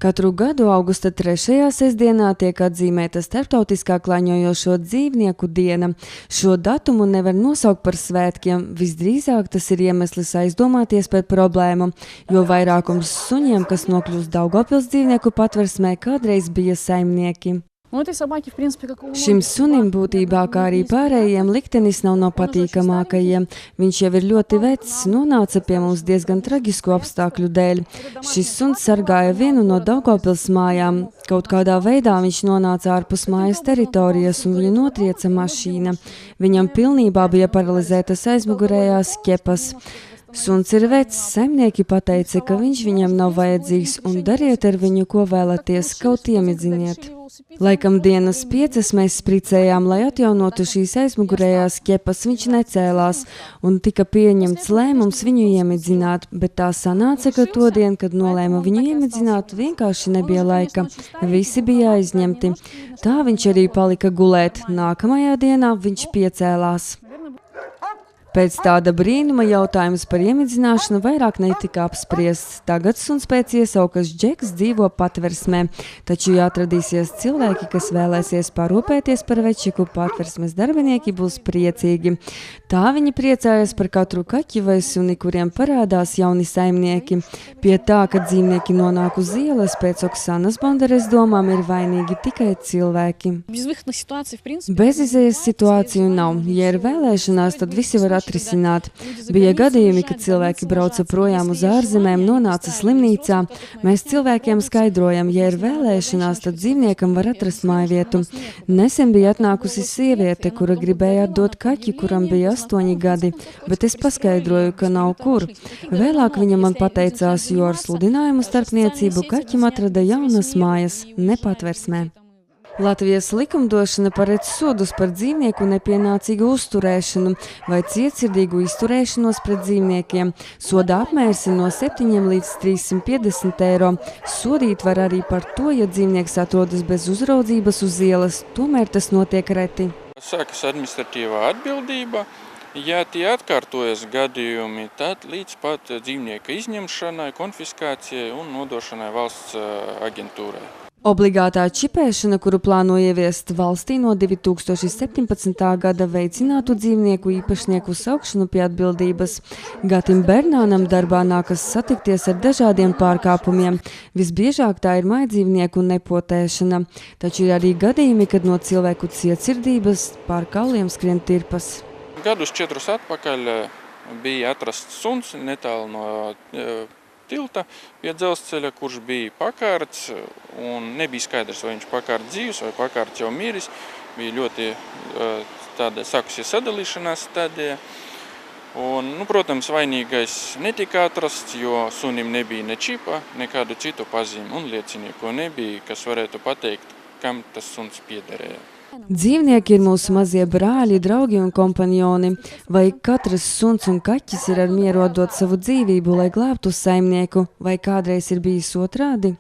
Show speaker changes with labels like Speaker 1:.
Speaker 1: Katru gadu augusta 3. sestdienā tiek atzīmēta starptautiskā klaņojošo dzīvnieku diena. Šo datumu nevar nosaukt par svētkiem, visdrīzāk tas ir iemesls aizdomāties par problēmu, jo vairākums suņiem, kas nokļūst Daugavpils dzīvnieku patversmē, kādreiz bija saimnieki. Šim sunim būtībā, kā arī pārējiem, liktenis nav no patīkamākajiem. Viņš jau ir ļoti vecs, nonāca pie mums diezgan traģisku apstākļu dēļ. Šis suns sargāja vienu no Daugavpils mājām. Kaut kādā veidā viņš nonāca ārpus mājas teritorijas un viņu notrieca mašīna. Viņam pilnībā bija paralizētas aizmugurējās ķepas. Suns ir vecs, saimnieki pateica, ka viņš viņam nav vajadzīgs un dariet ar viņu, ko vēlaties, kaut iemidziniet. Laikam dienas 5 mēs spricējām, lai atjaunotu šīs aizmugurējās ķepas, viņš necēlās un tika pieņemts lēmums viņu iemidzināt, bet tā sanāca, ka to dienu, kad nolēma viņu iemidzināt, vienkārši nebija laika. Visi bija aizņemti. Tā viņš arī palika gulēt. Nākamajā dienā viņš piecēlās. Pēc tāda brīnuma jautājums par iemidzināšanu vairāk netika apspriests. Tagad suns pēc iesaukas Džeks dzīvo patversmē, taču jāatradīsies cilvēki, kas vēlēsies parūpēties par večiku, patversmes darbinieki būs priecīgi. Tā viņi priecājas par katru kaķi vai suni, kuriem parādās jauni saimnieki. Pie tā, ka dzīvnieki nonāk uz ielas pēc Oksanas Bondares domām, ir vainīgi tikai cilvēki. Bezizējas situāciju nav. Ja ir vēlēšanās, tad visi var atrisināt. Bija gadījumi, kad cilvēki brauca projām uz ārzemēm, nonāca slimnīcā. Mēs cilvēkiem skaidrojam, ja ir vēlēšanās, tad dzīvniekam var atrast mājvietu. Nesen bija atnākusi sieviete, kura gribēja atdot kaķi, kuram bija 8 gadi, bet es paskaidroju, ka nav kur. Vēlāk viņa man pateicās, jo ar sludinājumu starpniecību kaķim atrada jaunas mājas, nepatversmē. Latvijas likumdošana paredz sodus par dzīvnieku nepienācīgu uzturēšanu vai cietsirdīgu izturēšanos pret dzīvniekiem. Soda apmērs ir no 7 līdz 350 eiro. Sodīt var arī par to, ja dzīvnieks atrodas bez uzraudzības uz ielas, tomēr tas notiek reti.
Speaker 2: Sākas administratīvā atbildība. Ja tie atkārtojas gadījumi, tad līdz pat dzīvnieka izņemšanai, konfiskācijai un nodošanai valsts aģentūrai.
Speaker 1: Obligātā čipēšana, kuru plāno ieviest valstī no 2017. gada, veicinātu dzīvnieku īpašnieku saukšanu pie atbildības. Gatim Bernānam darbā nākas satikties ar dažādiem pārkāpumiem. Visbiežāk tā ir mājdzīvnieku nepotēšana, taču ir arī gadījumi, kad no cilvēku cietsirdības pār kauliem skrien tirpas.
Speaker 2: Gadus 4 atpakaļ bija atrasts suns netālu no tilta pie dzelzceļa, kurš bija pakārts un nebija skaidrs, vai viņš pakārts dzīvs vai pakārts jau miris. Bija ļoti tāda sākusies sadalīšanās stadija. Un, protams, vainīgais netika atrasts, jo sunim nebija ne čipa, nekādu citu pazīmi un liecinieku nebija, kas varētu pateikt, kam tas suns piederēja.
Speaker 1: Dzīvnieki ir mūsu mazie brāļi, draugi un kompanjoni. Vai katrs suns un kaķis ir ar mieru atdot savu dzīvību, lai glābtu saimnieku, vai kādreiz ir bijis otrādi?